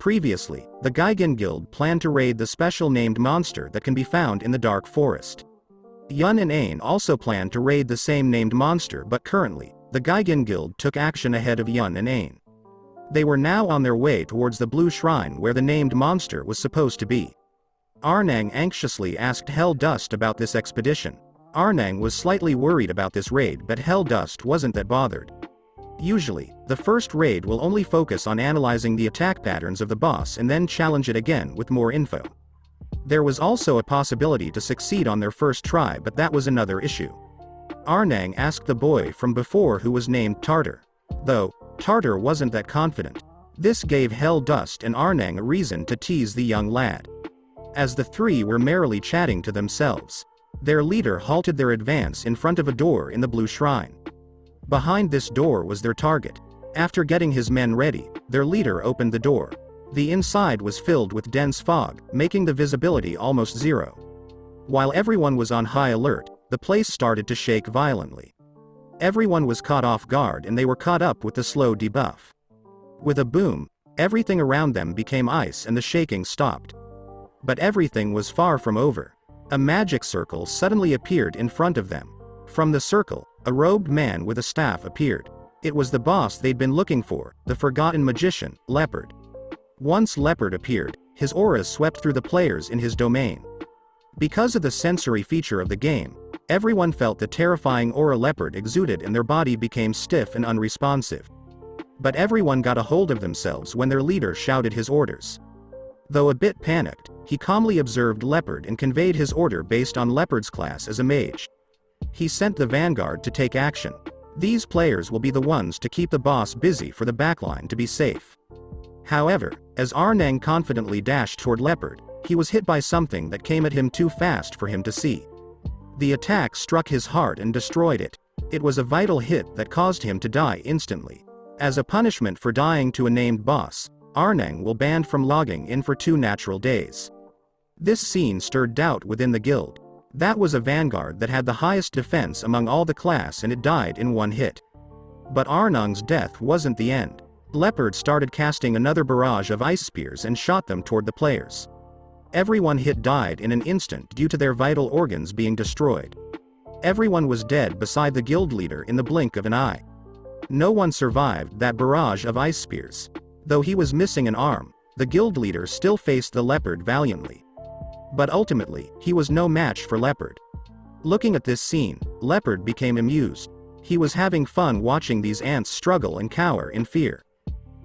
Previously, the Gigan Guild planned to raid the special named monster that can be found in the Dark Forest. Hyun and Ain also planned to raid the same named monster, but currently, the Gigan Guild took action ahead of Hyun and Ain. They were now on their way towards the Blue Shrine where the named monster was supposed to be. Arnang anxiously asked Hell Dust about this expedition. Arnang was slightly worried about this raid, but Hell Dust wasn't that bothered. Usually, the first raid will only focus on analyzing the attack patterns of the boss and then challenge it again with more info. There was also a possibility to succeed on their first try, but that was another issue. Arnang asked the boy from before who was named Tartar. Though, Tartar wasn't that confident. This gave Hell Dust and Arnang a reason to tease the young lad. As the three were merrily chatting to themselves, their leader halted their advance in front of a door in the Blue Shrine. Behind this door was their target. After getting his men ready, their leader opened the door. The inside was filled with dense fog, making the visibility almost zero. While everyone was on high alert, the place started to shake violently. Everyone was caught off guard and they were caught up with the slow debuff. With a boom, everything around them became ice and the shaking stopped. But everything was far from over. A magic circle suddenly appeared in front of them. From the circle, a robed man with a staff appeared. It was the boss they'd been looking for, the forgotten magician, Leopard. Once Leopard appeared, his aura swept through the players in his domain. Because of the sensory feature of the game, everyone felt the terrifying aura Leopard exuded and their body became stiff and unresponsive. But everyone got a hold of themselves when their leader shouted his orders. Though a bit panicked, he calmly observed Leopard and conveyed his order based on Leopard's class as a mage. He sent the vanguard to take action. These players will be the ones to keep the boss busy for the backline to be safe. However, as Arnang confidently dashed toward Leopard, he was hit by something that came at him too fast for him to see. The attack struck his heart and destroyed it. It was a vital hit that caused him to die instantly. As a punishment for dying to a named boss, Arnang will be banned from logging in for 2 natural days. This scene stirred doubt within the guild. That was a vanguard that had the highest defense among all the class and it died in 1 hit. But Arnang's death wasn't the end. Leopard started casting another barrage of ice spears and shot them toward the players. Everyone hit died in an instant due to their vital organs being destroyed. Everyone was dead beside the guild leader in the blink of an eye. No one survived that barrage of ice spears. Though he was missing an arm, the guild leader still faced the Leopard valiantly. But ultimately, he was no match for Leopard. Looking at this scene, Leopard became amused. He was having fun watching these ants struggle and cower in fear.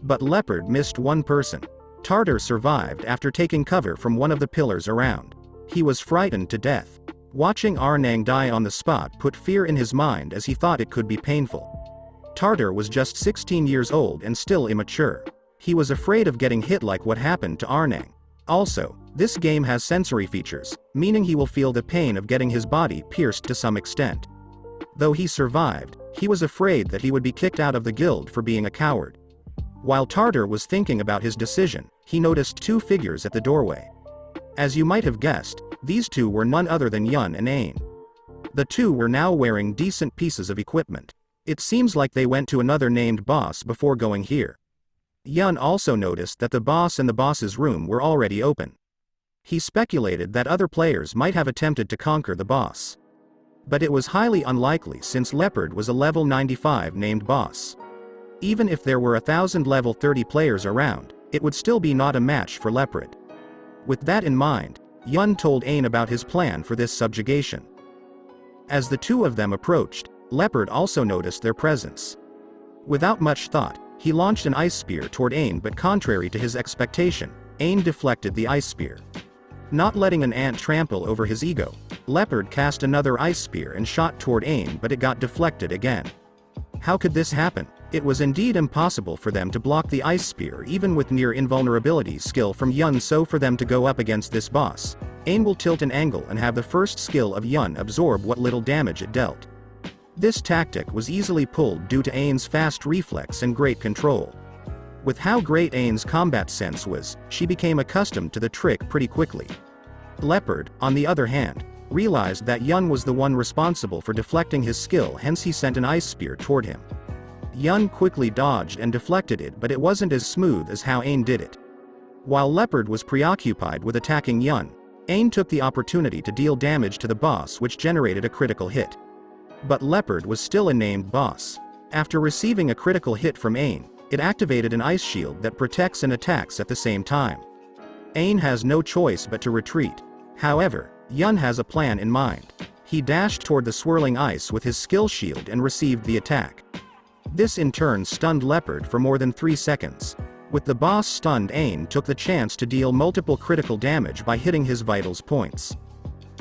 But Leopard missed one person. Tartar survived after taking cover from one of the pillars around. He was frightened to death. Watching Arnang die on the spot put fear in his mind as he thought it could be painful. Tartar was just 16 years old and still immature. He was afraid of getting hit like what happened to Arnang. Also, this game has sensory features, meaning he will feel the pain of getting his body pierced to some extent. Though he survived, he was afraid that he would be kicked out of the guild for being a coward. While Tartar was thinking about his decision, he noticed 2 figures at the doorway. As you might have guessed, these 2 were none other than Hyun and Ain. The 2 were now wearing decent pieces of equipment. It seems like they went to another named boss before going here. Hyun also noticed that the boss and the boss's room were already open. He speculated that other players might have attempted to conquer the boss. But it was highly unlikely since Leopard was a level 95 named boss. Even if there were 1,000 level 30 players around, it would still be not a match for Leopard. With that in mind, Hyun told Ain about his plan for this subjugation. As the 2 of them approached, Leopard also noticed their presence. Without much thought, he launched an ice spear toward Ain, but contrary to his expectation, Ain deflected the ice spear. Not letting an ant trample over his ego, Leopard cast another ice spear and shot toward Ain, but it got deflected again. How could this happen? It was indeed impossible for them to block the ice spear even with near invulnerability skill from Hyun, so for them to go up against this boss, Ain will tilt an angle and have the first skill of Hyun absorb what little damage it dealt. This tactic was easily pulled due to Ain's fast reflex and great control. With how great Ain's combat sense was, she became accustomed to the trick pretty quickly. Leopard, on the other hand, realized that Hyun was the one responsible for deflecting his skill, hence he sent an ice spear toward him. Hyun quickly dodged and deflected it, but it wasn't as smooth as how Ain did it. While Leopard was preoccupied with attacking Hyun, Ain took the opportunity to deal damage to the boss, which generated a critical hit. But Leopard was still a named boss. After receiving a critical hit from Ain, it activated an ice shield that protects and attacks at the same time. Ain has no choice but to retreat. However, Hyun has a plan in mind. He dashed toward the swirling ice with his skill shield and received the attack. This in turn stunned Leopard for more than 3 seconds. With the boss stunned, Ain took the chance to deal multiple critical damage by hitting his vitals points.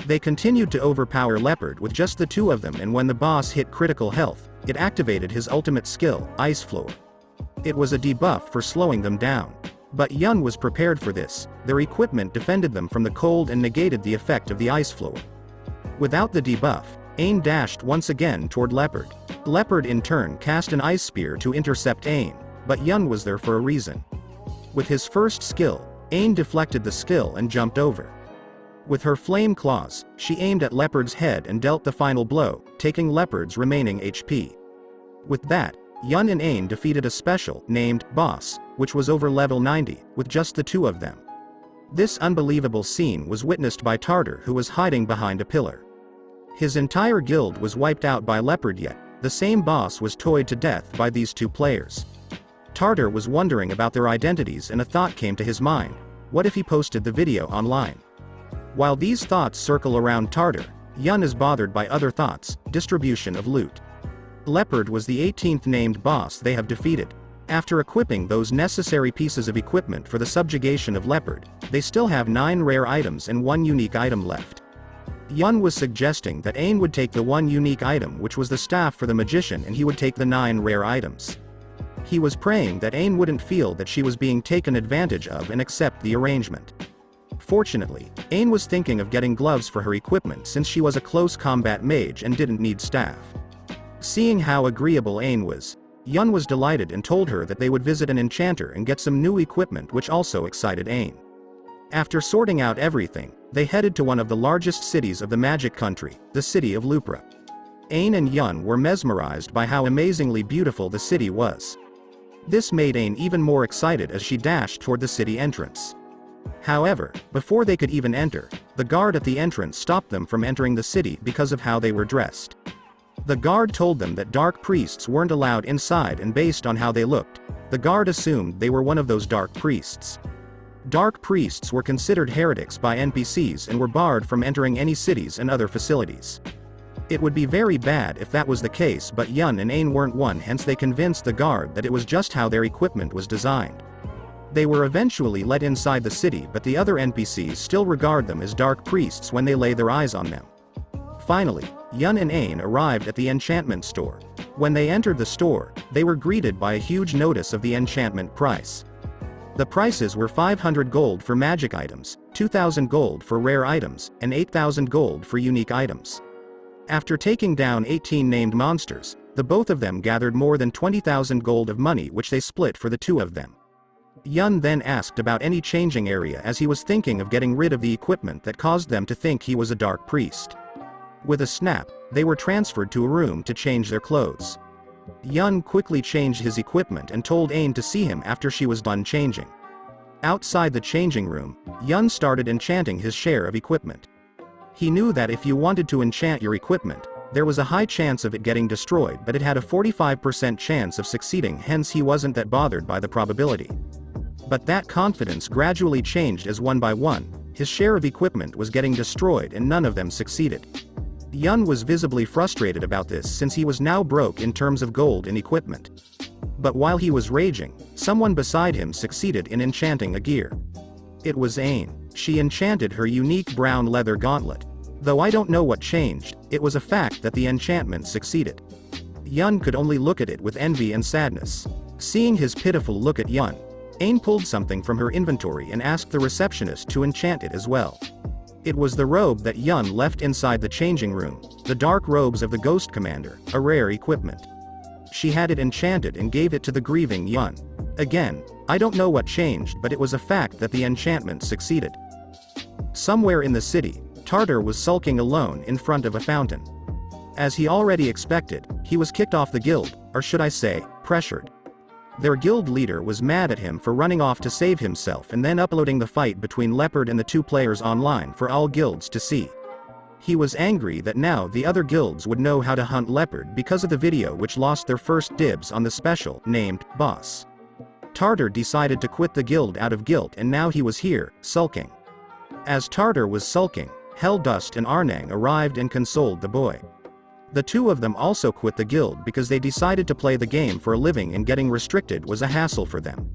They continued to overpower Leopard with just the two of them, and when the boss hit critical health, it activated his ultimate skill, Ice Floor. It was a debuff for slowing them down. But Hyun was prepared for this. Their equipment defended them from the cold and negated the effect of the Ice Floor. Without the debuff, Ain dashed once again toward Leopard. Leopard in turn cast an Ice Spear to intercept Ain, but Hyun was there for a reason. With his first skill, Ain deflected the skill and jumped over. With her flame claws, she aimed at Leopard's head and dealt the final blow, taking Leopard's remaining HP. With that, Hyun and Ain defeated a special, named Boss, which was over level 90, with just the two of them. This unbelievable scene was witnessed by Tartar, who was hiding behind a pillar. His entire guild was wiped out by Leopard, yet the same boss was toyed to death by these two players. Tartar was wondering about their identities, and a thought came to his mind: what if he posted the video online? While these thoughts circle around Tartar, Hyun is bothered by other thoughts: distribution of loot. Leopard was the 18th named boss they have defeated. After equipping those necessary pieces of equipment for the subjugation of Leopard, they still have 9 rare items and 1 unique item left. Hyun was suggesting that Ain would take the 1 unique item, which was the staff for the magician, and he would take the 9 rare items. He was praying that Ain wouldn't feel that she was being taken advantage of and accept the arrangement. Fortunately, Ain was thinking of getting gloves for her equipment since she was a close combat mage and didn't need staff. Seeing how agreeable Ain was, Hyun was delighted and told her that they would visit an enchanter and get some new equipment, which also excited Ain. After sorting out everything, they headed to one of the largest cities of the magic country, the city of Lupra. Ain and Hyun were mesmerized by how amazingly beautiful the city was. This made Ain even more excited as she dashed toward the city entrance. However, before they could even enter, the guard at the entrance stopped them from entering the city because of how they were dressed. The guard told them that dark priests weren't allowed inside, and based on how they looked, the guard assumed they were one of those dark priests. Dark priests were considered heretics by NPCs and were barred from entering any cities and other facilities. It would be very bad if that was the case, but Hyun and Ain weren't one, hence they convinced the guard that it was just how their equipment was designed. They were eventually let inside the city, but the other NPCs still regard them as dark priests when they lay their eyes on them. Finally, Hyun and Ain arrived at the enchantment store. When they entered the store, they were greeted by a huge notice of the enchantment price. The prices were 500 gold for magic items, 2,000 gold for rare items, and 8,000 gold for unique items. After taking down 18 named monsters, the both of them gathered more than 20,000 gold of money, which they split for the two of them. Hyun then asked about any changing area, as he was thinking of getting rid of the equipment that caused them to think he was a dark priest. With a snap, they were transferred to a room to change their clothes. Hyun quickly changed his equipment and told Ain to see him after she was done changing. Outside the changing room, Hyun started enchanting his share of equipment. He knew that if you wanted to enchant your equipment, there was a high chance of it getting destroyed, but it had a 45% chance of succeeding, hence he wasn't that bothered by the probability. But that confidence gradually changed as one by one, his share of equipment was getting destroyed and none of them succeeded. Hyun was visibly frustrated about this since he was now broke in terms of gold and equipment. But while he was raging, someone beside him succeeded in enchanting a gear. It was Ain. She enchanted her unique brown leather gauntlet. Though I don't know what changed, it was a fact that the enchantment succeeded. Hyun could only look at it with envy and sadness. Seeing his pitiful look at Hyun, Ain pulled something from her inventory and asked the receptionist to enchant it as well. It was the robe that Hyun left inside the changing room, the dark robes of the Ghost Commander, a rare equipment. She had it enchanted and gave it to the grieving Hyun. Again, I don't know what changed, but it was a fact that the enchantment succeeded. Somewhere in the city, Tartar was sulking alone in front of a fountain. As he already expected, he was kicked off the guild, or should I say, pressured. Their guild leader was mad at him for running off to save himself and then uploading the fight between Leopard and the two players online for all guilds to see. He was angry that now the other guilds would know how to hunt Leopard because of the video, which lost their first dibs on the special named Boss. Tartar decided to quit the guild out of guilt, and now he was here, sulking. As Tartar was sulking, Helldust and Arnang arrived and consoled the boy. The two of them also quit the guild because they decided to play the game for a living and getting restricted was a hassle for them.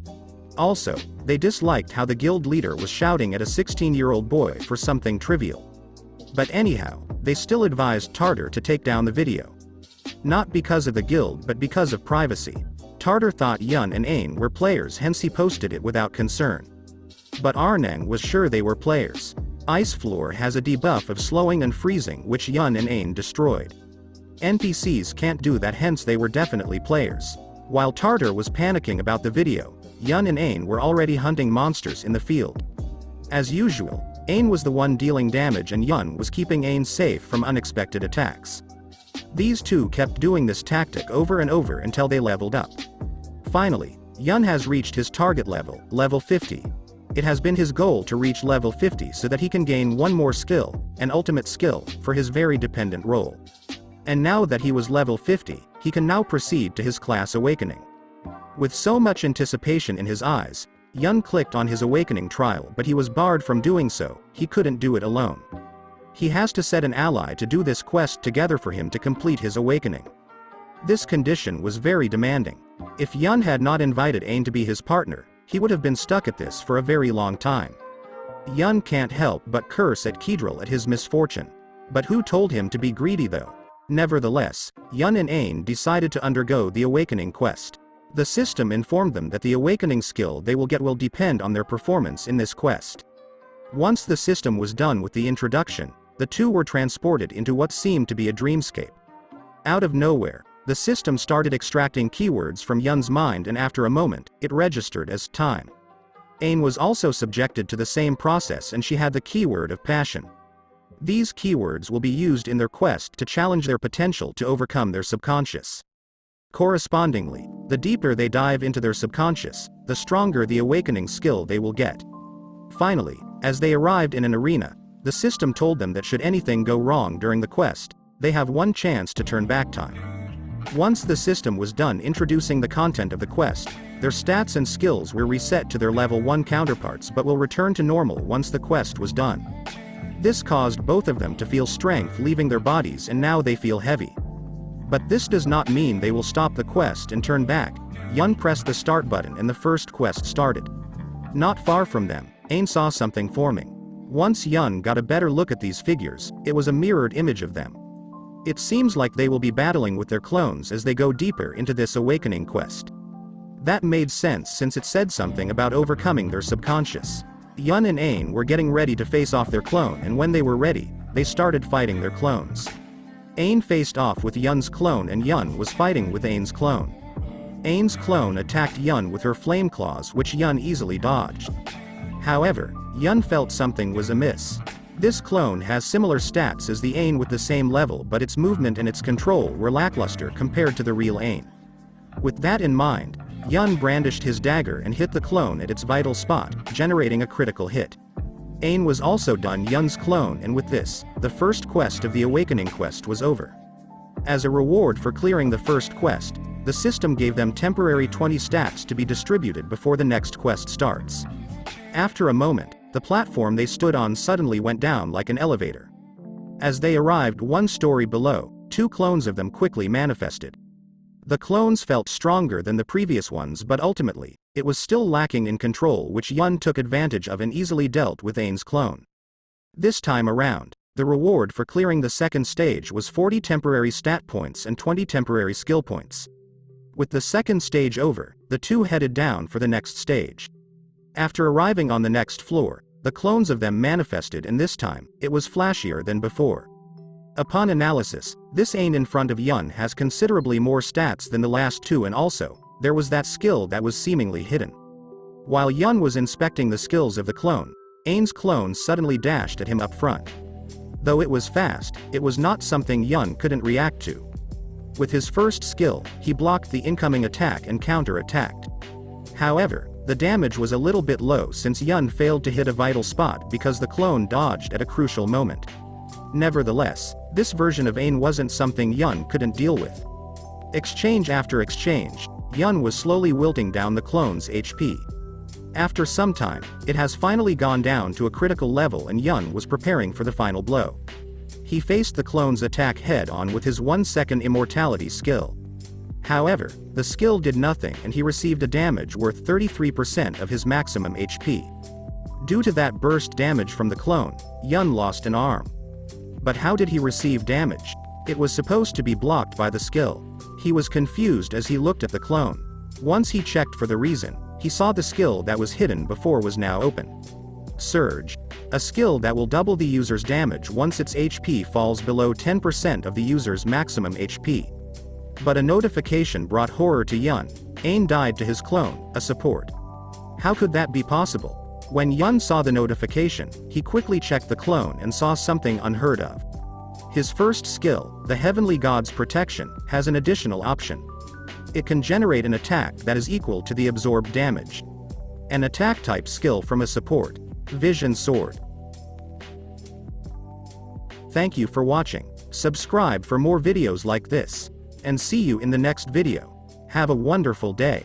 Also, they disliked how the guild leader was shouting at a 16-year-old boy for something trivial. But anyhow, they still advised Tartar to take down the video. Not because of the guild but because of privacy. Tartar thought Hyun and Ain were players, hence he posted it without concern. But Arnang was sure they were players. Ice Floor has a debuff of slowing and freezing which Hyun and Ain destroyed. NPCs can't do that, hence they were definitely players. While Tartar was panicking about the video, Hyun and Ain were already hunting monsters in the field. As usual, Ain was the one dealing damage and Hyun was keeping Ain safe from unexpected attacks. These two kept doing this tactic over and over until they leveled up. Finally, Hyun has reached his target level, level 50. It has been his goal to reach level 50 so that he can gain one more skill, an ultimate skill, for his very dependent role. And now that he was level 50, he can now proceed to his class awakening. With so much anticipation in his eyes, Hyun clicked on his awakening trial, but he was barred from doing so. He couldn't do it alone. He has to set an ally to do this quest together for him to complete his awakening. This condition was very demanding. If Hyun had not invited Ain to be his partner, he would have been stuck at this for a very long time. Hyun can't help but curse at Keidrial at his misfortune. But who told him to be greedy though? Nevertheless, Hyun and Ain decided to undergo the awakening quest. The system informed them that the awakening skill they will get will depend on their performance in this quest. Once the system was done with the introduction, the two were transported into what seemed to be a dreamscape. Out of nowhere, the system started extracting keywords from Hyun's mind, and after a moment, it registered as time. Ain was also subjected to the same process and she had the keyword of passion. These keywords will be used in their quest to challenge their potential to overcome their subconscious. Correspondingly, the deeper they dive into their subconscious, the stronger the awakening skill they will get. Finally, as they arrived in an arena, the system told them that should anything go wrong during the quest, they have one chance to turn back time. Once the system was done introducing the content of the quest, their stats and skills were reset to their level 1 counterparts but will return to normal once the quest was done. This caused both of them to feel strength leaving their bodies and now they feel heavy. But this does not mean they will stop the quest and turn back. Hyun pressed the start button and the first quest started. Not far from them, Ain saw something forming. Once Hyun got a better look at these figures, it was a mirrored image of them. It seems like they will be battling with their clones as they go deeper into this awakening quest. That made sense since it said something about overcoming their subconscious. Hyun and Ain were getting ready to face off their clone, and when they were ready, they started fighting their clones. Ain faced off with Hyun's clone and Hyun was fighting with Ain's clone. Ain's clone attacked Hyun with her flame claws, which Hyun easily dodged. However, Hyun felt something was amiss. This clone has similar stats as the Ain with the same level, but its movement and its control were lackluster compared to the real Ain. With that in mind, Hyun brandished his dagger and hit the clone at its vital spot, generating a critical hit. Ain was also done Hyun's clone, and with this, the first quest of the awakening quest was over. As a reward for clearing the first quest, the system gave them temporary 20 stats to be distributed before the next quest starts. After a moment, the platform they stood on suddenly went down like an elevator. As they arrived one story below, two clones of them quickly manifested. The clones felt stronger than the previous ones, but ultimately, it was still lacking in control, which Hyun took advantage of and easily dealt with Ain's clone. This time around, the reward for clearing the second stage was 40 temporary stat points and 20 temporary skill points. With the second stage over, the two headed down for the next stage. After arriving on the next floor, the clones of them manifested, and this time, it was flashier than before. Upon analysis, this Ain in front of Hyun has considerably more stats than the last two, and also, there was that skill that was seemingly hidden. While Hyun was inspecting the skills of the clone, Ain's clone suddenly dashed at him up front. Though it was fast, it was not something Hyun couldn't react to. With his first skill, he blocked the incoming attack and counter-attacked. However, the damage was a little bit low since Hyun failed to hit a vital spot because the clone dodged at a crucial moment. Nevertheless, this version of Ain wasn't something Hyun couldn't deal with. Exchange after exchange, Hyun was slowly wilting down the clone's HP. After some time, it has finally gone down to a critical level and Hyun was preparing for the final blow. He faced the clone's attack head-on with his 1-second immortality skill. However, the skill did nothing and he received a damage worth 33% of his maximum HP. Due to that burst damage from the clone, Hyun lost an arm. But how did he receive damage? It was supposed to be blocked by the skill. He was confused as he looked at the clone. Once he checked for the reason, he saw the skill that was hidden before was now open. Surge. A skill that will double the user's damage once its HP falls below 10% of the user's maximum HP. But a notification brought horror to Hyun. Ain died to his clone, a support. How could that be possible? When Hyun saw the notification, he quickly checked the clone and saw something unheard of. His first skill, the Heavenly God's Protection, has an additional option. It can generate an attack that is equal to the absorbed damage. An attack-type skill from a support. Vision Sword. Thank you for watching. Subscribe for more videos like this. And see you in the next video. Have a wonderful day.